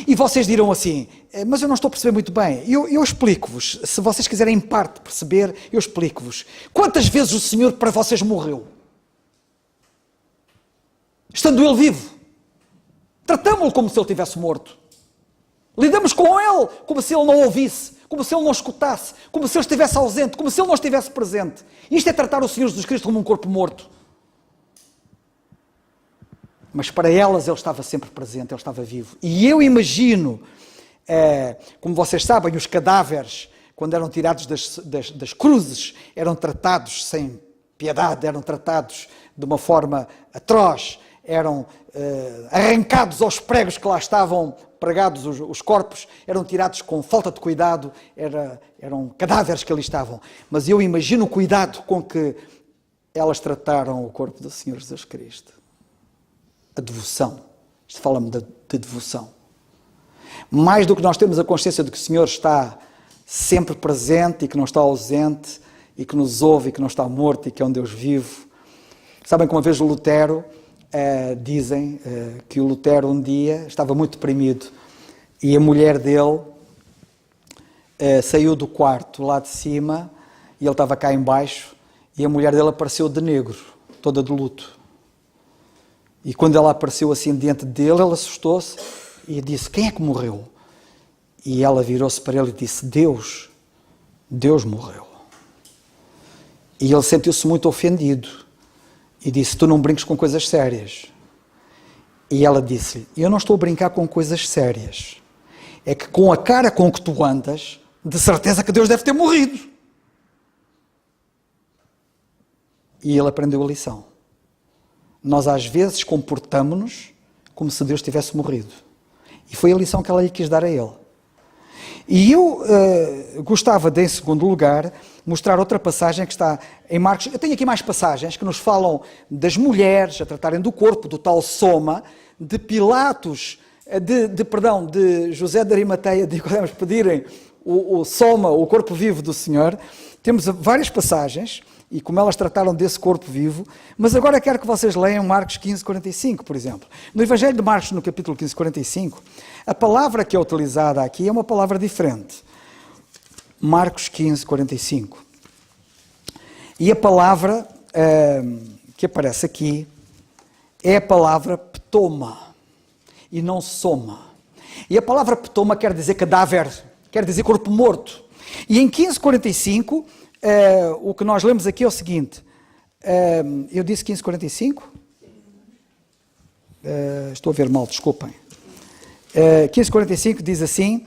E vocês dirão assim, mas eu não estou a perceber muito bem. Eu explico-vos, se vocês quiserem em parte perceber, eu explico-vos. Quantas vezes o Senhor para vocês morreu? Estando Ele vivo. Tratamos-lo como se Ele estivesse morto. Lidamos com Ele como se Ele não ouvisse, como se Ele não escutasse, como se Ele estivesse ausente, como se Ele não estivesse presente. Isto é tratar o Senhor Jesus Cristo como um corpo morto. Mas para elas Ele estava sempre presente, Ele estava vivo. E eu imagino, como vocês sabem, os cadáveres, quando eram tirados das cruzes, eram tratados sem piedade, eram tratados de uma forma atroz, eram arrancados aos pregos que lá estavam pregados, os corpos eram tirados com falta de cuidado, eram cadáveres que ali estavam. Mas eu imagino o cuidado com que elas trataram o corpo do Senhor Jesus Cristo. A devoção. Isto fala-me de devoção. Mais do que nós termos a consciência de que o Senhor está sempre presente e que não está ausente, e que nos ouve e que não está morto e que é um Deus vivo. Sabem que uma vez o Lutero, dizem que o Lutero um dia estava muito deprimido e a mulher dele saiu do quarto lá de cima e ele estava cá em baixo e a mulher dele apareceu de negro, toda de luto. E quando ela apareceu assim diante dele, ele assustou-se e disse: quem é que morreu? E ela virou-se para ele e disse: Deus morreu. E ele sentiu-se muito ofendido e disse: tu não brinques com coisas sérias. E ela disse-lhe: eu não estou a brincar com coisas sérias, é que com a cara com que tu andas, de certeza que Deus deve ter morrido. E ele aprendeu a lição. Nós às vezes comportamos-nos como se Deus tivesse morrido. E foi a lição que ela lhe quis dar a ele. E eu gostava de, em segundo lugar, mostrar outra passagem que está em Marcos. Eu tenho aqui mais passagens que nos falam das mulheres a tratarem do corpo, do tal soma, de Pilatos, de José de Arimateia, de Nicodemos pedirem o soma, o corpo vivo do Senhor. Temos várias passagens, e como elas trataram desse corpo vivo, mas agora quero que vocês leiam Marcos 15:45, por exemplo. No Evangelho de Marcos, no capítulo 15:45, a palavra que é utilizada aqui é uma palavra diferente. Marcos 15:45. E a palavra que aparece aqui é a palavra ptoma, e não soma. E a palavra ptoma quer dizer cadáver, quer dizer corpo morto. E em 15:45... o que nós lemos aqui é o seguinte, eu disse 15:45? Estou a ver mal, desculpem. 15:45 diz assim,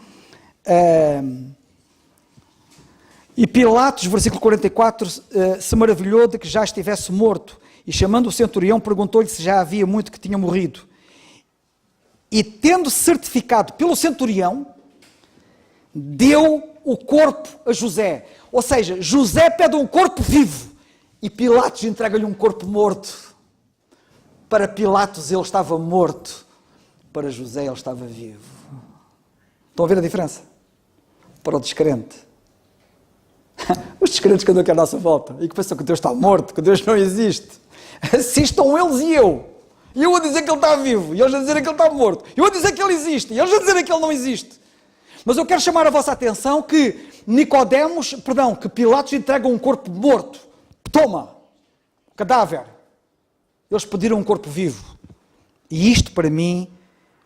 e Pilatos, versículo 44, se maravilhou de que já estivesse morto, e chamando o centurião perguntou-lhe se já havia muito que tinha morrido. E tendo certificado pelo centurião, deu o corpo a José. Ou seja, José pede um corpo vivo e Pilatos entrega-lhe um corpo morto. Para Pilatos ele estava morto, para José ele estava vivo. Estão a ver a diferença? Para o descrente. Os descrentes que andam aqui à nossa volta e que pensam que Deus está morto, que Deus não existe. Assim estão eles e eu. E eu a dizer que ele está vivo, e eles a dizer que ele está morto. Eu a dizer que ele existe, e eles a dizer que ele não existe. Mas eu quero chamar a vossa atenção que que Pilatos entrega um corpo morto. Toma, cadáver. Eles pediram um corpo vivo. E isto para mim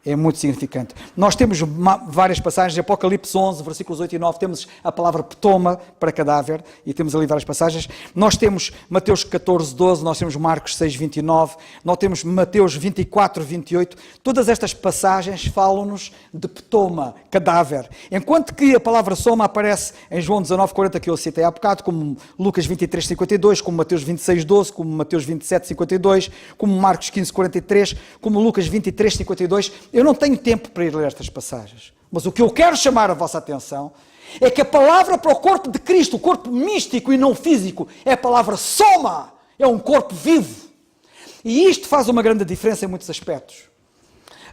é muito significante. Nós temos várias passagens, de Apocalipse 11, versículos 8 e 9, temos a palavra ptoma para cadáver, e temos ali várias passagens. Nós temos Mateus 14, 12, nós temos Marcos 6, 29, nós temos Mateus 24, 28. Todas estas passagens falam-nos de ptoma, cadáver. Enquanto que a palavra soma aparece em João 19, 40, que eu citei há bocado, como Lucas 23, 52, como Mateus 26, 12, como Mateus 27, 52, como Marcos 15, 43, como Lucas 23, 52. Eu não tenho tempo para ir ler estas passagens, mas o que eu quero chamar a vossa atenção é que a palavra para o corpo de Cristo, o corpo místico e não físico, é a palavra soma, é um corpo vivo. E isto faz uma grande diferença em muitos aspectos.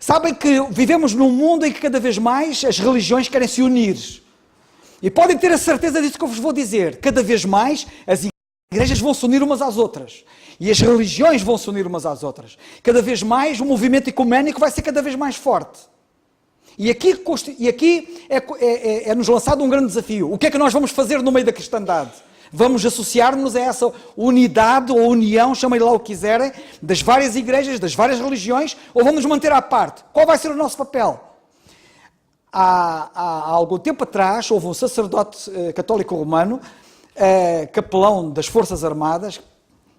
Sabem que vivemos num mundo em que cada vez mais as religiões querem se unir. E podem ter a certeza disso que eu vos vou dizer. Cada vez mais as igrejas vão se unir umas às outras. E as religiões vão se unir umas às outras. Cada vez mais o movimento ecuménico vai ser cada vez mais forte. E aqui é-nos lançado um grande desafio. O que é que nós vamos fazer no meio da cristandade? Vamos associar-nos a essa unidade ou união, chamem-lhe lá o que quiserem, das várias igrejas, das várias religiões, ou vamos nos manter à parte? Qual vai ser o nosso papel? Há algum tempo atrás, houve um sacerdote católico romano, capelão das Forças Armadas,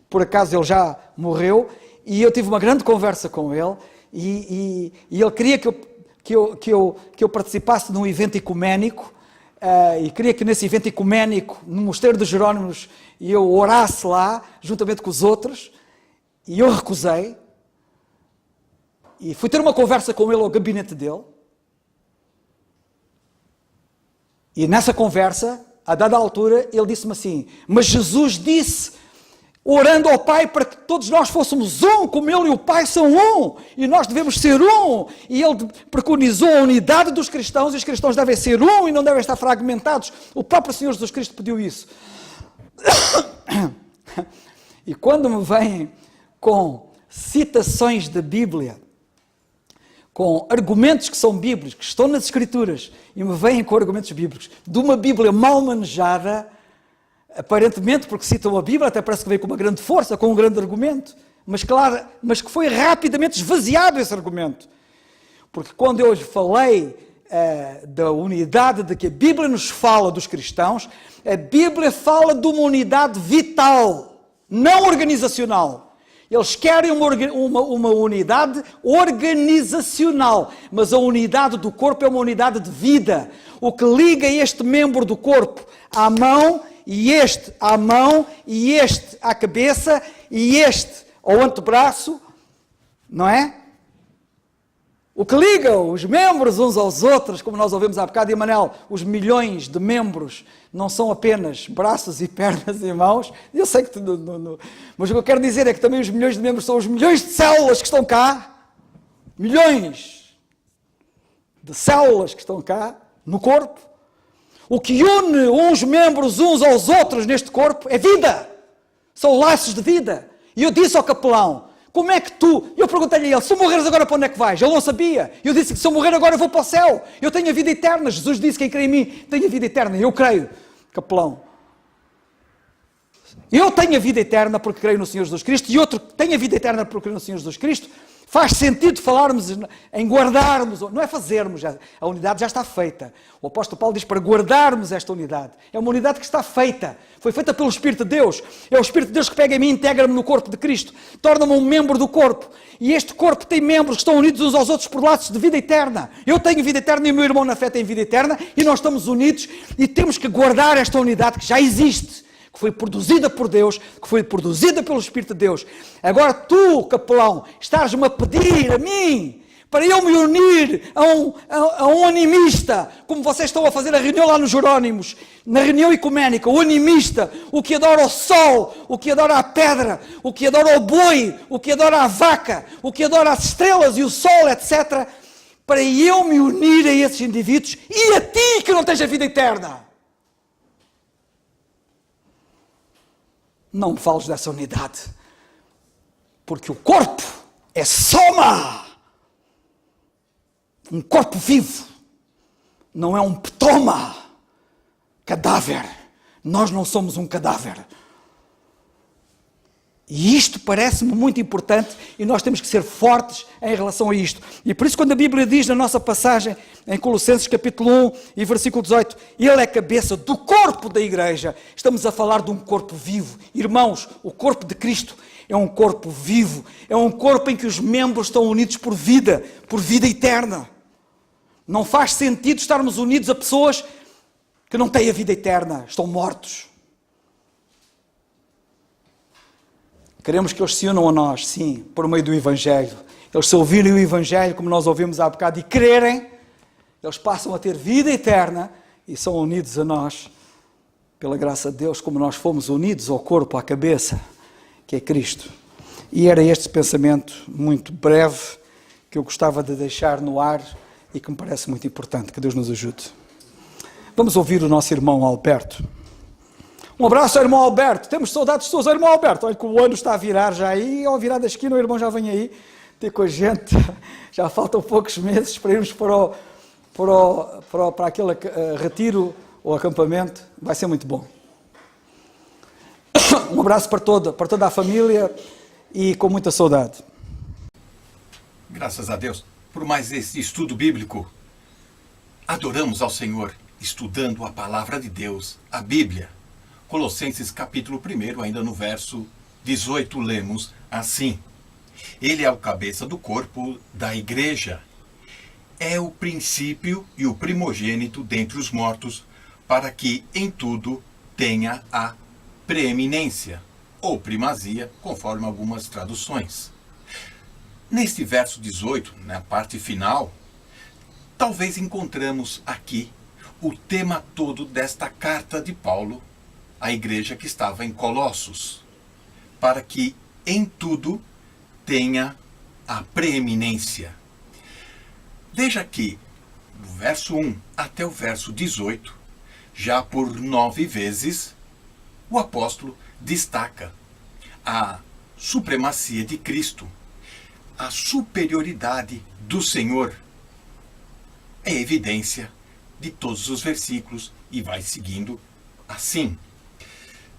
por acaso ele já morreu, e eu tive uma grande conversa com ele, e ele queria que eu participasse num evento ecuménico, e queria que nesse evento ecuménico, no Mosteiro dos Jerónimos, eu orasse lá, juntamente com os outros, e eu recusei, E fui ter uma conversa com ele ao gabinete dele. E nessa conversa, a dada altura, ele disse-me assim: mas Jesus disse, orando ao Pai, para que todos nós fôssemos um, como Ele e o Pai são um, e nós devemos ser um. E ele preconizou a unidade dos cristãos, e os cristãos devem ser um e não devem estar fragmentados. O próprio Senhor Jesus Cristo pediu isso. E quando me vêm com citações da Bíblia, com argumentos que são bíblicos, que estão nas Escrituras, e me vêm com argumentos bíblicos, de uma Bíblia mal manejada, aparentemente, porque citam a Bíblia, até parece que veio com uma grande força, com um grande argumento, mas claro, mas que foi rapidamente esvaziado esse argumento. Porque quando eu falei da unidade de que a Bíblia nos fala dos cristãos, a Bíblia fala de uma unidade vital, não organizacional. Eles querem uma unidade organizacional, mas a unidade do corpo é uma unidade de vida. O que liga este membro do corpo à mão, e este à mão, e este à cabeça, e este ao antebraço, não é? O que liga os membros uns aos outros, como nós ouvimos há bocado, e Manel, os milhões de membros não são apenas braços e pernas e mãos. Eu sei que mas o que eu quero dizer é que também os milhões de membros são os milhões de células que estão cá. Milhões de células que estão cá no corpo. O que une uns membros uns aos outros neste corpo é vida. São laços de vida. E eu disse ao capelão: como é que tu... Eu perguntei-lhe a ele: se eu morreres agora, para onde é que vais? Ele não sabia. Eu disse que se eu morrer agora eu vou para o céu. Eu tenho a vida eterna. Jesus disse: quem crê em mim tem a vida eterna. Eu creio, capelão. Eu tenho a vida eterna porque creio no Senhor Jesus Cristo, e outro tem a vida eterna porque creio no Senhor Jesus Cristo. Faz sentido falarmos em guardarmos, não é fazermos, a unidade já está feita. O apóstolo Paulo diz para guardarmos esta unidade. É uma unidade que está feita, foi feita pelo Espírito de Deus. É o Espírito de Deus que pega em mim e integra-me no corpo de Cristo, torna-me um membro do corpo. E este corpo tem membros que estão unidos uns aos outros por laços de vida eterna. Eu tenho vida eterna e o meu irmão na fé tem vida eterna, e nós estamos unidos e temos que guardar esta unidade que já existe, que foi produzida por Deus, que foi produzida pelo Espírito de Deus. Agora tu, capelão, estás-me a pedir a mim para eu me unir a um animista, como vocês estão a fazer a reunião lá nos Jerónimos, na reunião ecuménica, o animista, o que adora o sol, o que adora a pedra, o que adora o boi, o que adora a vaca, o que adora as estrelas e o sol, etc., para eu me unir a esses indivíduos e a ti que não tens a vida eterna. Não me fales dessa unidade, porque o corpo é soma, um corpo vivo, não é um ptoma, cadáver. Nós não somos um cadáver. E isto parece-me muito importante, e nós temos que ser fortes em relação a isto. E por isso, quando a Bíblia diz na nossa passagem, em Colossenses capítulo 1 e versículo 18, Ele é cabeça do corpo da igreja, estamos a falar de um corpo vivo. Irmãos, o corpo de Cristo é um corpo vivo, é um corpo em que os membros estão unidos por vida eterna. Não faz sentido estarmos unidos a pessoas que não têm a vida eterna, estão mortos. Queremos que eles se unam a nós, sim, por meio do Evangelho. Eles se ouvirem o Evangelho, como nós ouvimos há bocado, e crerem, eles passam a ter vida eterna e são unidos a nós, pela graça de Deus, como nós fomos unidos ao corpo, à cabeça, que é Cristo. E era este pensamento muito breve que eu gostava de deixar no ar e que me parece muito importante. Que Deus nos ajude. Vamos ouvir o nosso irmão Alberto. Um abraço ao irmão Alberto. Temos saudades suas, irmão Alberto. Olha que o ano está a virar já aí. Ao virar da esquina, o irmão já vem aí ter com a gente. Já faltam poucos meses para irmos para aquele retiro ou acampamento. Vai ser muito bom. Um abraço para toda a família e com muita saudade. Graças a Deus por mais esse estudo bíblico. Adoramos ao Senhor estudando a palavra de Deus, a Bíblia. Colossenses capítulo 1, ainda no verso 18, lemos assim: Ele é o cabeça do corpo da igreja. É o princípio e o primogênito dentre os mortos, para que em tudo tenha a preeminência, ou primazia, conforme algumas traduções. Neste verso 18, na parte final, talvez encontramos aqui o tema todo desta carta de Paulo à igreja que estava em Colossos, para que em tudo tenha a preeminência. Veja que, do verso 1 até o verso 18, já por 9 vezes, o apóstolo destaca a supremacia de Cristo, a superioridade do Senhor. É evidência de todos os versículos e vai seguindo assim.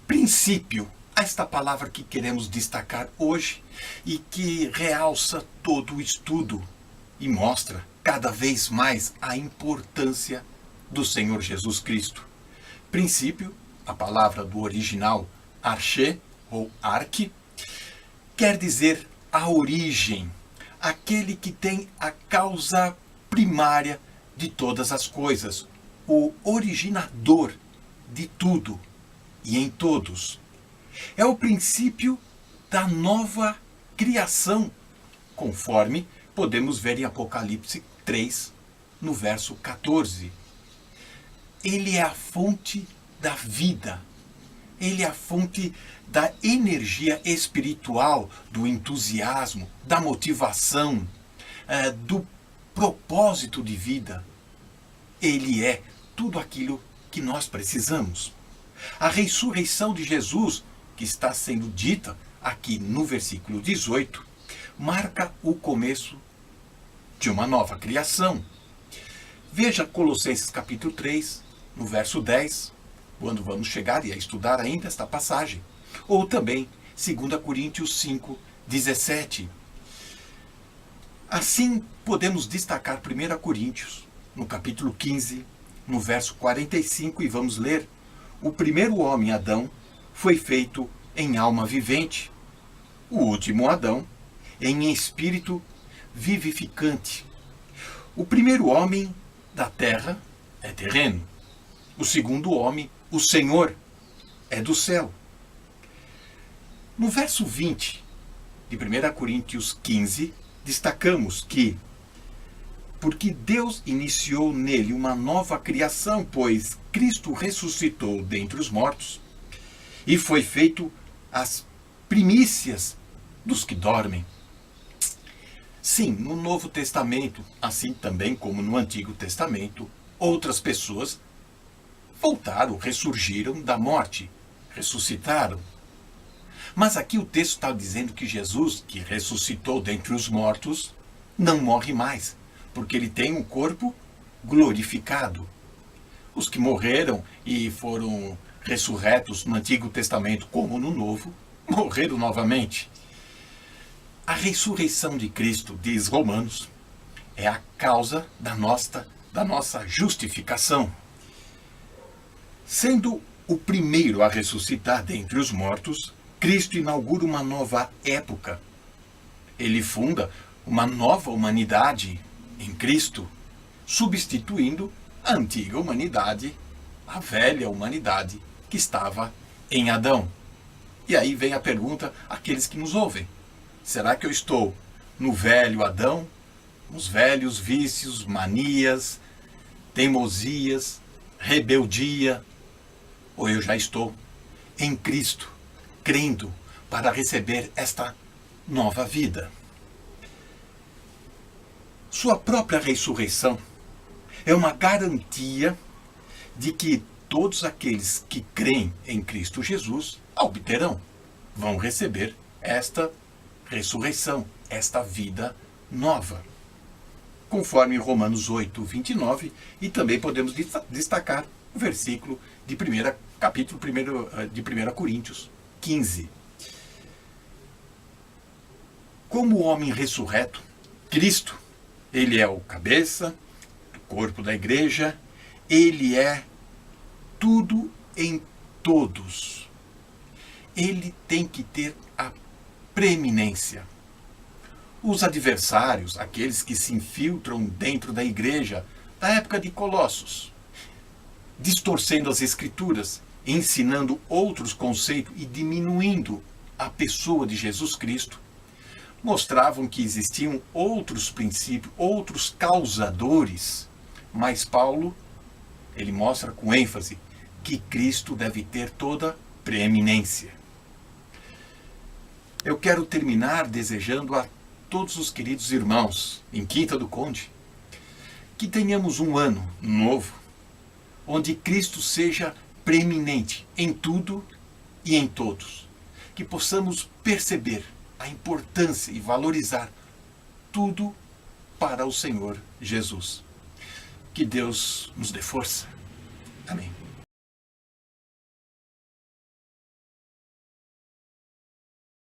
Princípio, esta palavra que queremos destacar hoje e que realça todo o estudo e mostra cada vez mais a importância do Senhor Jesus Cristo. Princípio, a palavra do original arche ou arque, quer dizer a origem, aquele que tem a causa primária de todas as coisas, o originador de tudo e em todos. É o princípio da nova criação, conforme podemos ver em Apocalipse 3, no verso 14. Ele é a fonte da vida. Ele é a fonte da energia espiritual, do entusiasmo, da motivação, do propósito de vida. Ele é tudo aquilo que nós precisamos. A ressurreição de Jesus, que está sendo dita aqui no versículo 18, marca o começo de uma nova criação. Veja Colossenses capítulo 3, no verso 10, quando vamos chegar e a estudar ainda esta passagem. Ou também 2 Coríntios 5, 17. Assim, podemos destacar 1 Coríntios, no capítulo 15, no verso 45, e vamos ler: o primeiro homem, Adão, foi feito em alma vivente. O último Adão, em espírito vivificante. O primeiro homem da terra é terreno. O segundo homem, o Senhor, é do céu. No verso 20 de 1 Coríntios 15, destacamos que porque Deus iniciou nele uma nova criação, pois Cristo ressuscitou dentre os mortos e foi feito as primícias dos que dormem. Sim, no Novo Testamento, assim também como no Antigo Testamento, outras pessoas voltaram, ressurgiram da morte, ressuscitaram. Mas aqui o texto está dizendo que Jesus, que ressuscitou dentre os mortos, não morre mais, porque ele tem um corpo glorificado. Os que morreram e foram ressurretos no Antigo Testamento, como no Novo, morreram novamente. A ressurreição de Cristo, diz Romanos, é a causa da nossa justificação. Sendo o primeiro a ressuscitar dentre os mortos, Cristo inaugura uma nova época. Ele funda uma nova humanidade em Cristo, substituindo a antiga humanidade, a velha humanidade que estava em Adão. E aí vem a pergunta àqueles que nos ouvem: será que eu estou no velho Adão, nos velhos vícios, manias, teimosias, rebeldia, ou eu já estou em Cristo, crendo para receber esta nova vida? Sua própria ressurreição é uma garantia de que todos aqueles que creem em Cristo Jesus a obterão, vão receber esta ressurreição, esta vida nova. Conforme Romanos 8, 29, e também podemos destacar o versículo de capítulo 1 de 1 Coríntios 15. Como o homem ressurreto, Cristo, ele é o cabeça, o corpo da igreja, ele é tudo em todos. Ele tem que ter a preeminência. Os adversários, aqueles que se infiltram dentro da igreja, da época de Colossos, distorcendo as escrituras, ensinando outros conceitos e diminuindo a pessoa de Jesus Cristo, mostravam que existiam outros princípios, outros causadores, mas Paulo, ele mostra com ênfase que Cristo deve ter toda preeminência. Eu quero terminar desejando a todos os queridos irmãos em Quinta do Conde que tenhamos um ano novo, onde Cristo seja preeminente em tudo e em todos. Que possamos perceber a importância e valorizar tudo para o Senhor Jesus. Que Deus nos dê força. Amém.